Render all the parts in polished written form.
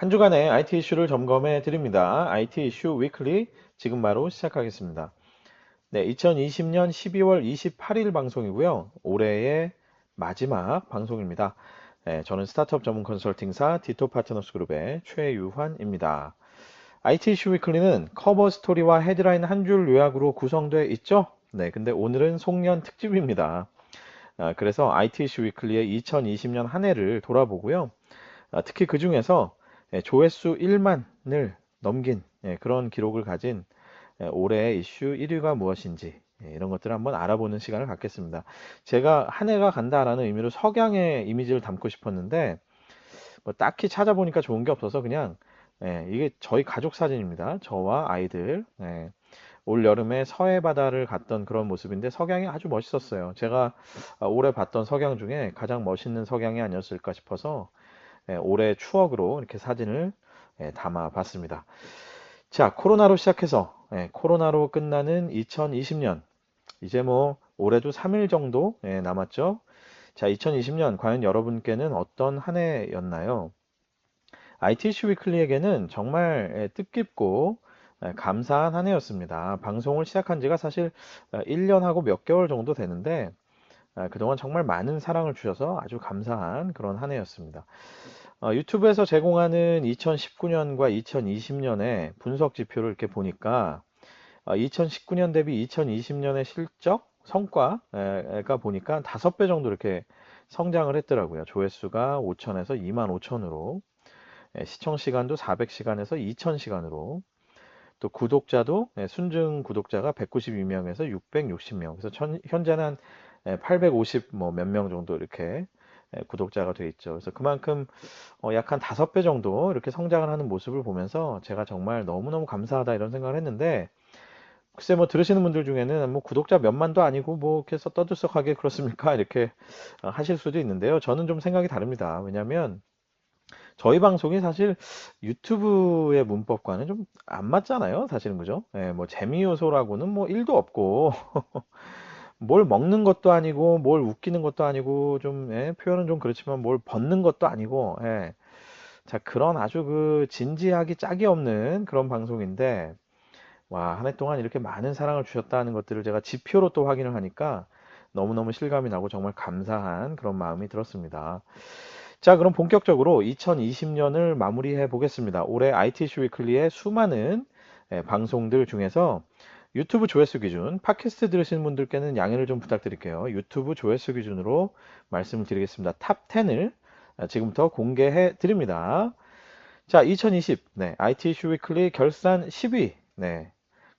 한 주간의 IT 이슈를 점검해 드립니다. IT 이슈 위클리 지금 바로 시작하겠습니다. 네, 2020년 12월 28일 방송이고요. 올해의 마지막 방송입니다. 네, 저는 스타트업 전문 컨설팅사 디토 파트너스 그룹의 최유환입니다. IT 이슈 위클리는 커버 스토리와 헤드라인 한 줄 요약으로 구성되어 있죠? 네, 근데 오늘은 송년 특집입니다. 그래서 IT 이슈 위클리의 2020년 한 해를 돌아보고요. 특히 그 중에서 조회수 1만을 넘긴 그런 기록을 가진 올해의 이슈 1위가 무엇인지 이런 것들을 한번 알아보는 시간을 갖겠습니다. 제가 한 해가 간다라는 의미로 석양의 이미지를 담고 싶었는데 뭐 딱히 찾아보니까 좋은 게 없어서 그냥 이게 저희 가족 사진입니다. 저와 아이들. 올 여름에 서해 바다를 갔던 그런 모습인데 석양이 아주 멋있었어요. 제가 올해 봤던 석양 중에 가장 멋있는 석양이 아니었을까 싶어서 올해 추억으로 이렇게 사진을 담아 봤습니다. 자, 코로나로 시작해서 코로나로 끝나는 2020년. 이제 뭐 올해도 3일 정도 남았죠. 자, 2020년 과연 여러분께는 어떤 한 해였나요? IT 이슈 위클리에게는 정말 뜻깊고 감사한 한 해였습니다. 방송을 시작한 지가 사실 1년하고 몇 개월 정도 되는데 그동안 정말 많은 사랑을 주셔서 아주 감사한 그런 한 해였습니다. 유튜브에서 제공하는 2019년과 2020년의 분석 지표를 이렇게 보니까 2019년 대비 2020년의 실적 성과가 보니까 5배 정도 이렇게 성장을 했더라고요. 조회수가 5천에서 2만 5천으로, 시청 시간도 400시간에서 2000시간으로, 또 구독자도 순증 구독자가 192명에서 660명. 그래서 현재는 한 850 뭐 몇 명 정도 이렇게 구독자가 돼 있죠. 그래서 그만큼 약 한 5배 정도 이렇게 성장을 하는 모습을 보면서 제가 정말 너무너무 감사하다 이런 생각을 했는데 글쎄 뭐 들으시는 분들 중에는 뭐 구독자 몇만도 아니고 뭐 이렇게 해서 떠들썩하게 그렇습니까? 이렇게 하실 수도 있는데요. 저는 좀 생각이 다릅니다. 왜냐하면 저희 방송이 사실 유튜브의 문법과는 좀 안 맞잖아요. 사실은 그죠? 뭐 재미 요소라고는 뭐 1도 없고 뭘 먹는 것도 아니고 뭘 웃기는 것도 아니고 좀 표현은 좀 그렇지만 뭘 벗는 것도 아니고 자 그런 아주 그 진지하기 짝이 없는 그런 방송인데 와 한 해 동안 이렇게 많은 사랑을 주셨다는 것들을 제가 지표로 또 확인을 하니까 너무너무 실감이 나고 정말 감사한 그런 마음이 들었습니다. 자 그럼 본격적으로 2020년을 마무리해 보겠습니다. 올해 IT 이슈 위클리의 수많은 방송들 중에서 유튜브 조회수 기준, 팟캐스트 들으시는 분들께는 양해를 좀 부탁드릴게요. 유튜브 조회수 기준으로 말씀을 드리겠습니다. 탑 10을 지금부터 공개해 드립니다. 자, 2020, IT 이슈 위클리 결산 10위.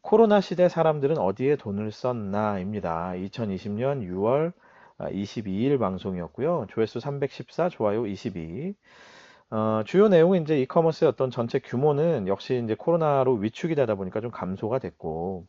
코로나 시대 사람들은 어디에 돈을 썼나입니다. 2020년 6월 22일 방송이었고요. 조회수 314, 좋아요 22. 주요 내용은 이제 이커머스의 어떤 전체 규모는 역시 이제 코로나로 위축이 되다 보니까 좀 감소가 됐고,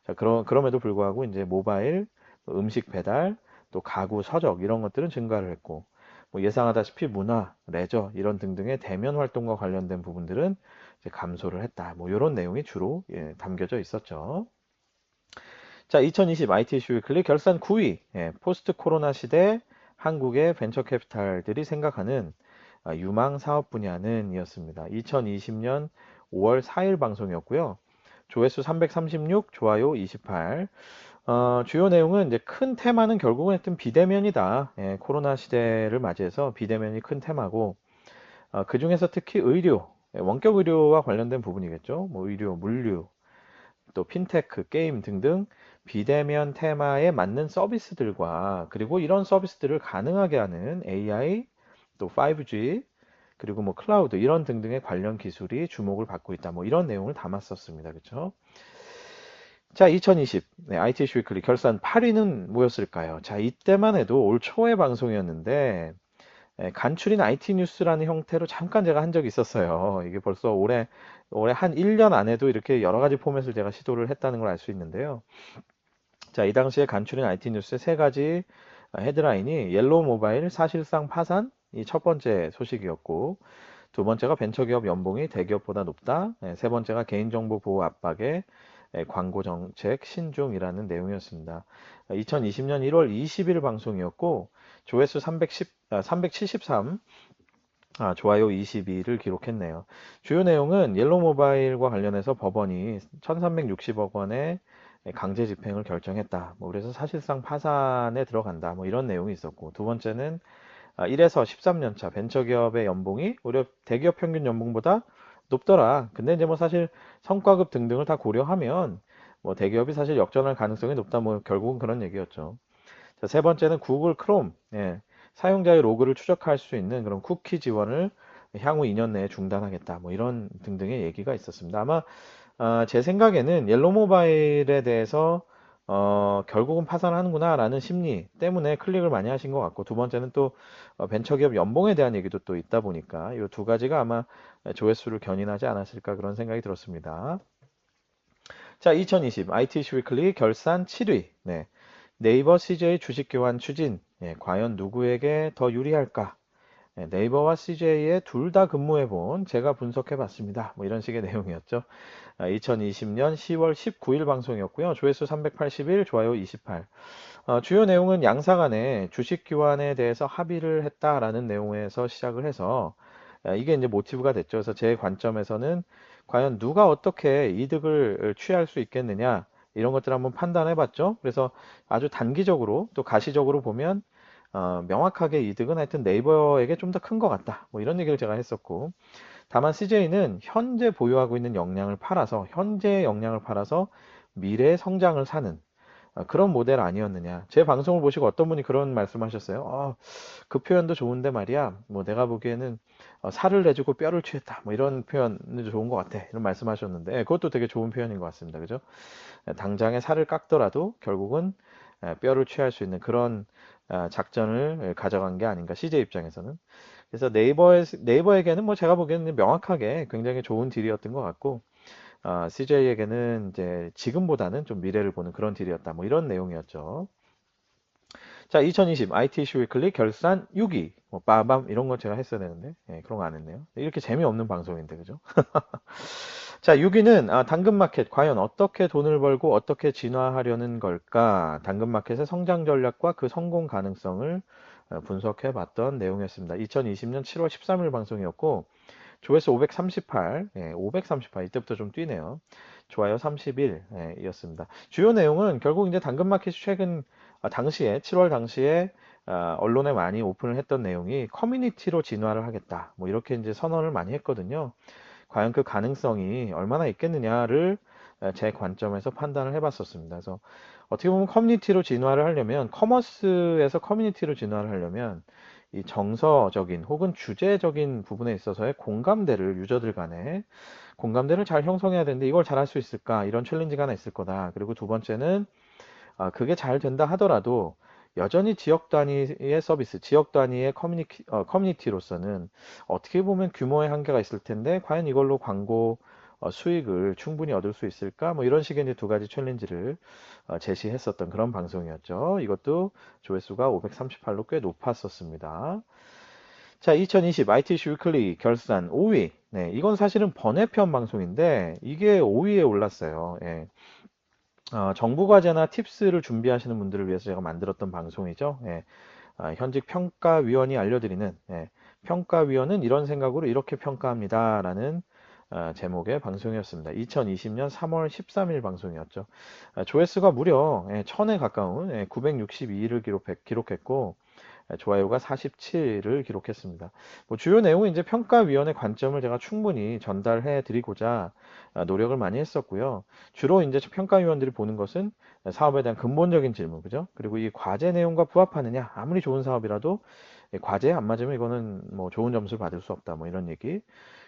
자, 그럼에도 불구하고 이제 모바일, 또 음식 배달, 또 가구, 서적 이런 것들은 증가를 했고, 뭐 예상하다시피 문화, 레저 이런 등등의 대면 활동과 관련된 부분들은 이제 감소를 했다. 뭐 이런 내용이 주로 담겨져 있었죠. 자, 2020 IT 이슈 위클리 결산 9위. 포스트 코로나 시대 한국의 벤처 캐피탈들이 생각하는 유망 사업 분야는 이었습니다. 2020년 5월 4일 방송이었고요. 조회수 336, 좋아요 28. 주요 내용은 이제 큰 테마는 결국은 하여튼 비대면이다. 코로나 시대를 맞이해서 비대면이 큰 테마고, 그 중에서 특히 의료, 원격 의료와 관련된 부분이겠죠. 뭐 의료, 물류, 또 핀테크, 게임 등등 비대면 테마에 맞는 서비스들과 그리고 이런 서비스들을 가능하게 하는 AI, 또 5G, 그리고 뭐 클라우드 이런 등등의 관련 기술이 주목을 받고 있다. 뭐 이런 내용을 담았었습니다. 그렇죠? 자, 2020 IT 이슈 위클리 결산 8위는 뭐였을까요? 자, 이때만 해도 올 초의 방송이었는데 간추린 IT 뉴스라는 형태로 잠깐 제가 한 적이 있었어요. 이게 벌써 올해 한 1년 안에도 이렇게 여러 가지 포맷을 제가 시도를 했다는 걸 알 수 있는데요. 자, 이 당시에 간추린 IT 뉴스의 세 가지 헤드라인이 옐로우 모바일 사실상 파산, 이 첫 번째 소식이었고, 두 번째가 벤처기업 연봉이 대기업보다 높다, 세 번째가 개인정보 보호 압박에 광고 정책 신중이라는 내용이었습니다. 2020년 1월 20일 방송이었고, 조회수 373, 좋아요 22를 기록했네요. 주요 내용은 옐로우 모바일과 관련해서 법원이 1360억 원의 강제 집행을 결정했다. 뭐 그래서 사실상 파산에 들어간다. 뭐 이런 내용이 있었고, 두 번째는 1에서 13년 차 벤처기업의 연봉이 오히려 대기업 평균 연봉보다 높더라. 근데 이제 뭐 사실 성과급 등등을 다 고려하면 뭐 대기업이 사실 역전할 가능성이 높다. 뭐 결국은 그런 얘기였죠. 자, 세 번째는 구글 크롬. 예, 사용자의 로그를 추적할 수 있는 그런 쿠키 지원을 향후 2년 내에 중단하겠다. 뭐 이런 등등의 얘기가 있었습니다. 아마 제 생각에는 옐로우 모바일에 대해서 결국은 파산하는구나라는 심리 때문에 클릭을 많이 하신 것 같고, 두 번째는 또 벤처기업 연봉에 대한 얘기도 또 있다 보니까 이 두 가지가 아마 조회수를 견인하지 않았을까 그런 생각이 들었습니다. 자, 2020 ITC 위클리 결산 7위. 네. 네이버 CJ 주식 교환 추진. 과연 누구에게 더 유리할까? 네이버와 CJ에 둘 다 근무해 본 제가 분석해 봤습니다. 뭐 이런 식의 내용이었죠. 2020년 10월 19일 방송이었고요. 조회수 381, 좋아요 28. 주요 내용은 양사 간에 주식 교환에 대해서 합의를 했다라는 내용에서 시작을 해서 이게 이제 모티브가 됐죠. 그래서 제 관점에서는 과연 누가 어떻게 이득을 취할 수 있겠느냐 이런 것들을 한번 판단해 봤죠. 그래서 아주 단기적으로 또 가시적으로 보면 명확하게 이득은 하여튼 네이버에게 좀 더 큰 것 같다. 뭐 이런 얘기를 제가 했었고, 다만 CJ는 현재 보유하고 있는 역량을 팔아서 현재의 역량을 팔아서 미래의 성장을 사는 그런 모델 아니었느냐. 제 방송을 보시고 어떤 분이 그런 말씀하셨어요. 그 표현도 좋은데 말이야. 뭐 내가 보기에는 살을 내주고 뼈를 취했다. 뭐 이런 표현이 좋은 것 같아. 이런 말씀하셨는데 그것도 되게 좋은 표현인 것 같습니다. 그죠? 당장에 살을 깎더라도 결국은 뼈를 취할 수 있는 그런 작전을 가져간 게 아닌가. CJ 입장에서는. 그래서 네이버에게는 뭐 제가 보기에는 명확하게 굉장히 좋은 딜이었던 것 같고, CJ에게는 이제 지금보다는 좀 미래를 보는 그런 딜이었다. 뭐 이런 내용이었죠. 자, 2020 IT 이슈 위클리 결산 6위. 뭐 빠밤 이런 거 제가 했어야 되는데 그런 거 안 했네요. 이렇게 재미없는 방송인데 그죠? 자, 6위는 당근마켓 과연 어떻게 돈을 벌고 어떻게 진화하려는 걸까? 당근마켓의 성장 전략과 그 성공 가능성을 분석해 봤던 내용이었습니다. 2020년 7월 13일 방송이었고 조회수 538, 538 이때부터 좀 뛰네요. 좋아요 31 이었습니다. 주요 내용은 결국 이제 당근마켓이 최근 당시에 7월 당시에 언론에 많이 오픈을 했던 내용이 커뮤니티로 진화를 하겠다. 뭐 이렇게 이제 선언을 많이 했거든요. 과연 그 가능성이 얼마나 있겠느냐를 제 관점에서 판단을 해봤었습니다. 그래서 어떻게 보면 커뮤니티로 진화를 하려면 커머스에서 커뮤니티로 진화를 하려면 이 정서적인 혹은 주제적인 부분에 있어서의 공감대를 유저들 간에 공감대를 잘 형성해야 되는데 이걸 잘 할 수 있을까? 이런 챌린지가 하나 있을 거다. 그리고 두 번째는 그게 잘 된다 하더라도 여전히 지역 단위의 서비스, 지역 단위의 커뮤니티로서는 어떻게 보면 규모의 한계가 있을 텐데 과연 이걸로 광고 수익을 충분히 얻을 수 있을까? 뭐 이런 식의 이제 두 가지 챌린지를 제시했었던 그런 방송이었죠. 이것도 조회수가 538로 꽤 높았었습니다. 자, 2020 ITC 위클리 결산 5위. 네, 이건 사실은 번외편 방송인데 이게 5위에 올랐어요. 예. 정부 과제나 팁스를 준비하시는 분들을 위해서 제가 만들었던 방송이죠. 예. 현직 평가위원이 알려드리는 평가위원은 이런 생각으로 이렇게 평가합니다라는 제목의 방송이었습니다. 2020년 3월 13일 방송이었죠. 조회수가 무려 1000에 가까운 962를 기록했고 좋아요가 47을 기록했습니다. 뭐 주요 내용은 이제 평가위원회 관점을 제가 충분히 전달해 드리고자 노력을 많이 했었고요. 주로 이제 평가위원들이 보는 것은 사업에 대한 근본적인 질문, 그죠? 그리고 이 과제 내용과 부합하느냐, 아무리 좋은 사업이라도 과제에 안 맞으면 이거는 뭐 좋은 점수를 받을 수 없다, 뭐 이런 얘기.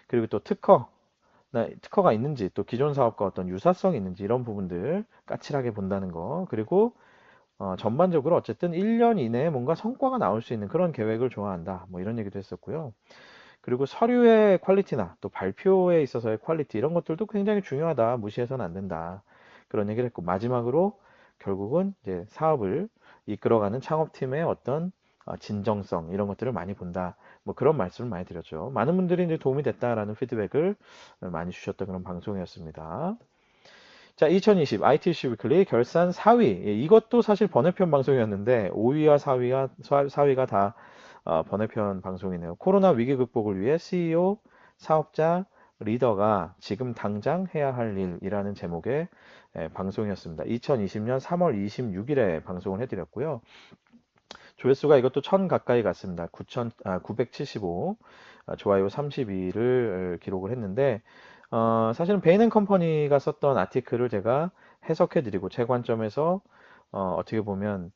그리고 또 특허가 있는지, 또 기존 사업과 어떤 유사성이 있는지 이런 부분들 까칠하게 본다는 거. 그리고 전반적으로 어쨌든 1년 이내에 뭔가 성과가 나올 수 있는 그런 계획을 좋아한다. 뭐 이런 얘기도 했었고요. 그리고 서류의 퀄리티나 또 발표에 있어서의 퀄리티 이런 것들도 굉장히 중요하다. 무시해서는 안 된다. 그런 얘기를 했고 마지막으로 결국은 이제 사업을 이끌어가는 창업팀의 어떤 진정성 이런 것들을 많이 본다. 뭐 그런 말씀을 많이 드렸죠. 많은 분들이 이제 도움이 됐다라는 피드백을 많이 주셨던 그런 방송이었습니다. 자, 2020 ITC 위클리 결산 4위. 이것도 사실 번외편 방송이었는데 5위와 4위가 다 번외편 방송이네요. 코로나 위기 극복을 위해 CEO, 사업자, 리더가 지금 당장 해야 할 일이라는 제목의 방송이었습니다. 2020년 3월 26일에 방송을 해드렸고요. 조회수가 이것도 1000 가까이 갔습니다. 975, 좋아요 32를 기록을 했는데, 사실은 베인 앤 컴퍼니가 썼던 아티클을 제가 해석해드리고 제 관점에서 어떻게 보면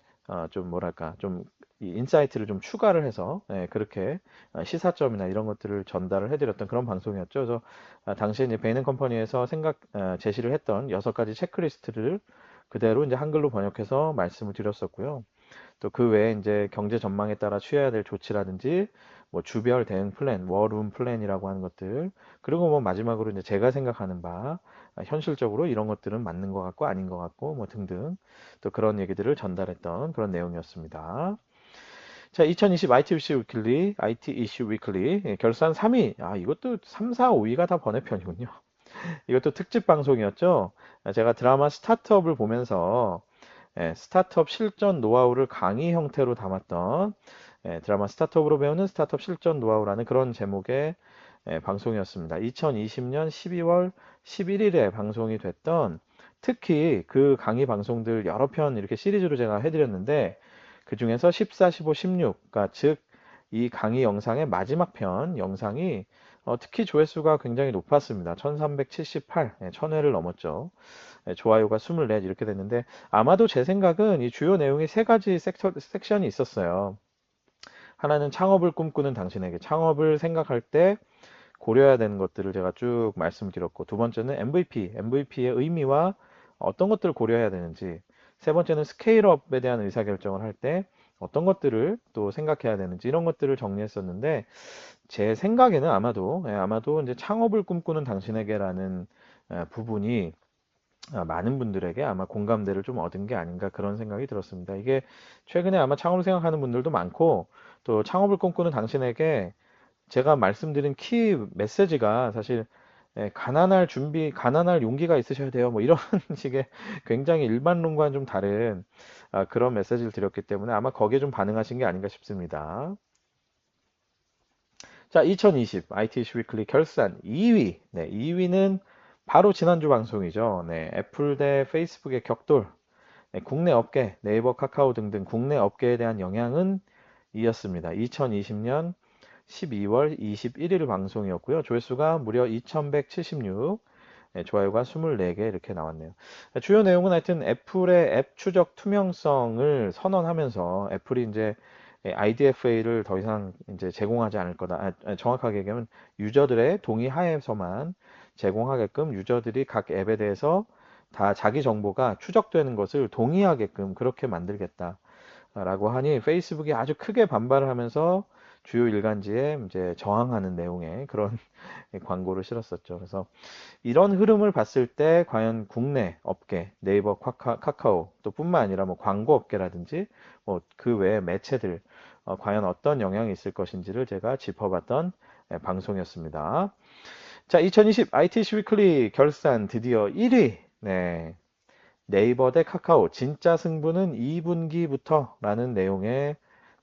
좀 뭐랄까 좀 이 인사이트를 좀 추가를 해서 그렇게 시사점이나 이런 것들을 전달을 해드렸던 그런 방송이었죠. 그래서 당시에 이제 베인 앤 컴퍼니에서 제시를 했던 6가지 체크리스트를 그대로 이제 한글로 번역해서 말씀을 드렸었고요. 또 그 외에 이제 경제 전망에 따라 취해야 될 조치라든지 뭐 주별 대응 플랜, 워룸 플랜이라고 하는 것들, 그리고 뭐 마지막으로 이제 제가 생각하는 바 현실적으로 이런 것들은 맞는 것 같고 아닌 것 같고 뭐 등등 또 그런 얘기들을 전달했던 그런 내용이었습니다. 자, 2020 IT 이슈 위클리 결산 3위. 이것도 3, 4, 5위가 다 번외편이군요. 이것도 특집 방송이었죠. 제가 드라마 스타트업을 보면서 스타트업 실전 노하우를 강의 형태로 담았던 드라마 스타트업으로 배우는 스타트업 실전 노하우라는 그런 제목의 방송이었습니다. 2020년 12월 11일에 방송이 됐던 특히 그 강의 방송들 여러 편 이렇게 시리즈로 제가 해드렸는데 그 중에서 14, 15, 16, 그러니까 즉 이 강의 영상의 마지막 편 영상이 특히 조회수가 굉장히 높았습니다. 1378, 1000회를 넘었죠. 좋아요가 24 이렇게 됐는데 아마도 제 생각은 이 주요 내용이 3가지 섹션이 있었어요. 하나는 창업을 꿈꾸는 당신에게 창업을 생각할 때 고려해야 되는 것들을 제가 쭉 말씀드렸고 두 번째는 MVP의 의미와 어떤 것들을 고려해야 되는지 세 번째는 스케일업에 대한 의사결정을 할 때 어떤 것들을 또 생각해야 되는지 이런 것들을 정리했었는데 제 생각에는 아마도 이제 창업을 꿈꾸는 당신에게라는 부분이 많은 분들에게 아마 공감대를 좀 얻은 게 아닌가 그런 생각이 들었습니다. 이게 최근에 아마 창업을 생각하는 분들도 많고 또 창업을 꿈꾸는 당신에게 제가 말씀드린 키 메시지가 사실 가난할 용기가 있으셔야 돼요. 뭐 이런 식의 굉장히 일반론과는 좀 다른 그런 메시지를 드렸기 때문에 아마 거기에 좀 반응하신 게 아닌가 싶습니다. 자, 2020 IT 이슈 위클리 결산 2위. 네, 2위는 바로 지난주 방송이죠. 네, 애플 대 페이스북의 격돌. 네, 국내 업계, 네이버, 카카오 등등 국내 업계에 대한 영향은 이었습니다. 2020년 12월 21일 방송이었고요. 조회수가 무려 2176, 좋아요가 24개 이렇게 나왔네요. 주요 내용은 하여튼 애플의 앱 추적 투명성을 선언하면서 애플이 이제 IDFA를 더 이상 이제 제공하지 않을 거다. 정확하게 얘기하면 유저들의 동의 하에서만 제공하게끔 유저들이 각 앱에 대해서 다 자기 정보가 추적되는 것을 동의하게끔 그렇게 만들겠다라고 하니 페이스북이 아주 크게 반발을 하면서 주요 일간지에 이제 저항하는 내용의 그런 광고를 실었었죠. 그래서 이런 흐름을 봤을 때 과연 국내 업계, 네이버, 카카오 또 뿐만 아니라 뭐 광고 업계라든지 뭐 그 외의 매체들 과연 어떤 영향이 있을 것인지를 제가 짚어봤던 방송이었습니다. 자, 2020 IT 위클리 결산 드디어 1위. 네. 네이버 대 카카오 진짜 승부는 2분기부터라는 내용의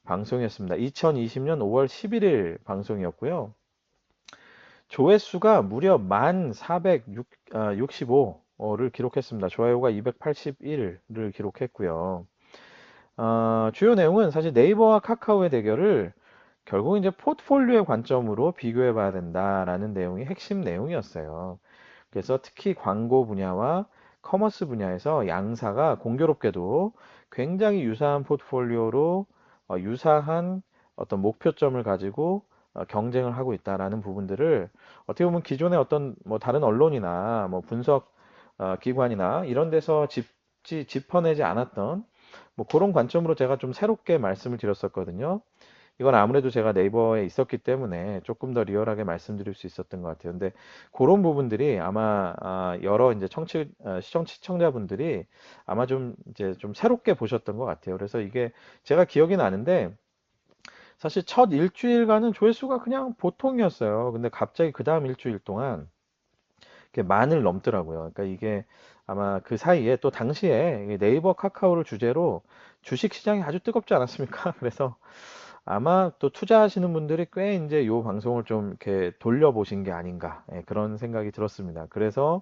방송이었습니다. 2020년 5월 11일 방송이었고요. 조회수가 무려 1465를 기록했습니다. 좋아요가 281을 기록했고요. 주요 내용은 사실 네이버와 카카오의 대결을 결국 이제 포트폴리오의 관점으로 비교해 봐야 된다라는 내용이 핵심 내용이었어요. 그래서 특히 광고 분야와 커머스 분야에서 양사가 공교롭게도 굉장히 유사한 포트폴리오로 유사한 어떤 목표점을 가지고 경쟁을 하고 있다라는 부분들을 어떻게 보면 기존의 어떤 뭐 다른 언론이나 뭐 분석 기관이나 이런 데서 짚어내지 않았던 뭐 그런 관점으로 제가 좀 새롭게 말씀을 드렸었거든요. 이건 아무래도 제가 네이버에 있었기 때문에 조금 더 리얼하게 말씀드릴 수 있었던 것 같아요. 근데 그런 부분들이 아마 여러 이제 시청자분들이 아마 좀 이제 좀 새롭게 보셨던 것 같아요. 그래서 이게 제가 기억이 나는데 사실 첫 일주일간은 조회수가 그냥 보통이었어요. 근데 갑자기 그 다음 일주일 동안 이렇게 만을 넘더라고요. 그러니까 이게 아마 그 사이에 또 당시에 네이버 카카오를 주제로 주식 시장이 아주 뜨겁지 않았습니까? 그래서 아마 또 투자하시는 분들이 꽤 이제 요 방송을 좀 이렇게 돌려보신 게 아닌가, 예, 그런 생각이 들었습니다. 그래서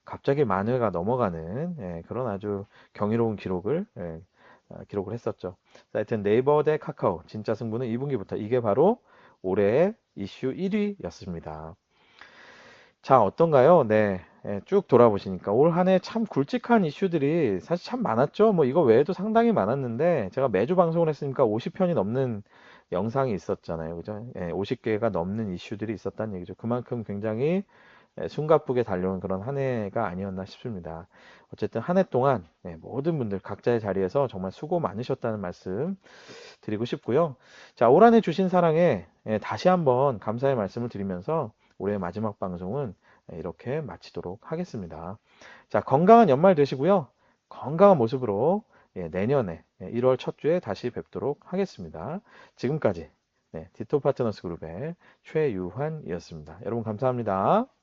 갑자기 만 회가 넘어가는, 예, 그런 아주 경이로운 기록을, 예, 기록을 했었죠. 자, 하여튼 네이버 대 카카오 진짜 승부는 2분기부터, 이게 바로 올해의 이슈 1위였습니다. 자, 어떤가요? 네. 예, 쭉 돌아보시니까 올 한 해 참 굵직한 이슈들이 사실 참 많았죠. 뭐 이거 외에도 상당히 많았는데 제가 매주 방송을 했으니까 50편이 넘는 영상이 있었잖아요. 그죠? 예, 50개가 넘는 이슈들이 있었다는 얘기죠. 그만큼 굉장히, 예, 숨가쁘게 달려온 그런 한 해가 아니었나 싶습니다. 어쨌든 한 해 동안, 예, 모든 분들 각자의 자리에서 정말 수고 많으셨다는 말씀 드리고 싶고요. 자, 올 한 해 주신 사랑에, 예, 다시 한번 감사의 말씀을 드리면서 올해 마지막 방송은, 예, 이렇게 마치도록 하겠습니다. 자, 건강한 연말 되시고요. 건강한 모습으로, 예, 내년에, 예, 1월 첫 주에 다시 뵙도록 하겠습니다. 지금까지, 네, 디토 파트너스 그룹의 최유환이었습니다. 여러분 감사합니다.